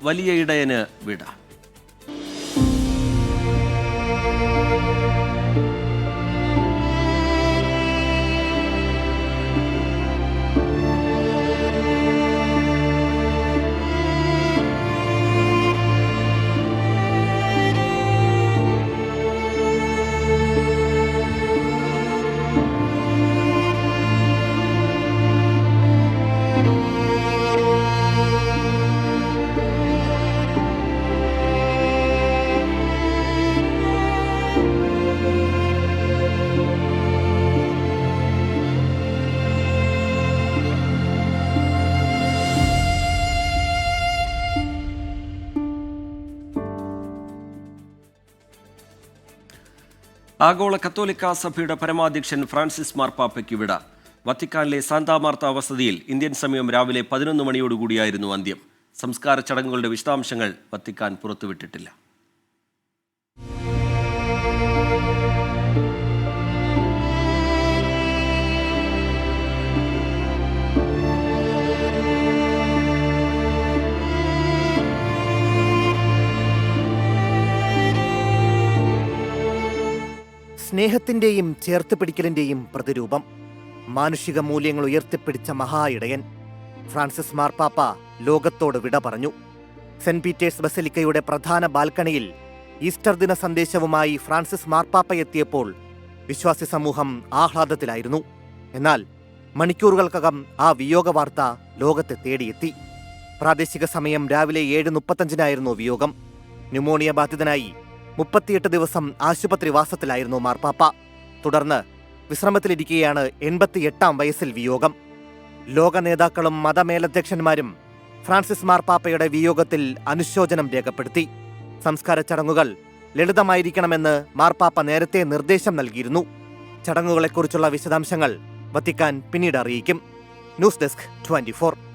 വലിയ ഇടയന് വിട. ആഗോള കത്തോലിക്ക സഭയുടെ പരമാധ്യക്ഷൻ ഫ്രാൻസിസ് മാർപ്പാപ്പയ്ക്ക് വിട. വത്തിക്കാനിലെ സാന്താ മാർത്ത വസതിയിൽ ഇന്ത്യൻ സമയം രാവിലെ 11 മണിയോടുകൂടിയായിരുന്നു അന്ത്യം. സംസ്കാര ചടങ്ങുകളുടെ വിശദാംശങ്ങൾ വത്തിക്കാൻ പുറത്തുവിട്ടിട്ടില്ല. സ്നേഹത്തിൻ്റെയും ചേർത്തുപിടിക്കലിൻ്റെയും പ്രതിരൂപം, മാനുഷിക മൂല്യങ്ങൾ ഉയർത്തിപ്പിടിച്ച മഹാ ഇടയൻ ഫ്രാൻസിസ് മാർപ്പാപ്പ ലോകത്തോട് വിട പറഞ്ഞു. സെന്റ് പീറ്റേഴ്സ് ബസലിക്കയുടെ പ്രധാന ബാൽക്കണിയിൽ ഈസ്റ്റർ ദിന സന്ദേശവുമായി ഫ്രാൻസിസ് മാർപ്പാപ്പ എത്തിയപ്പോൾ വിശ്വാസി സമൂഹം ആഹ്ലാദത്തിലായിരുന്നു. എന്നാൽ മണിക്കൂറുകൾക്കകം ആ വിയോഗ വാർത്ത ലോകത്തെ തേടിയെത്തി. പ്രാദേശിക സമയം രാവിലെ 7:35 വിയോഗം. ന്യൂമോണിയ ബാധിതനായി 38 ദിവസം ആശുപത്രിവാസത്തിലായിരുന്നു മാർപ്പാപ്പ. തുടർന്ന് വിശ്രമത്തിലിരിക്കെയാണ് 88-ാം വയസ്സിൽ വിയോഗം. ലോക നേതാക്കളും മതമേലധ്യക്ഷന്മാരും ഫ്രാൻസിസ് മാർപ്പാപ്പയുടെ വിയോഗത്തിൽ അനുശോചനം രേഖപ്പെടുത്തി. സംസ്കാര ചടങ്ങുകൾ ലളിതമായിരിക്കണമെന്ന് മാർപ്പാപ്പ നേരത്തെ നിർദ്ദേശം നൽകിയിരുന്നു. ചടങ്ങുകളെക്കുറിച്ചുള്ള വിശദാംശങ്ങൾ വത്തിക്കാൻ പിന്നീട് അറിയിക്കും. News desk 24.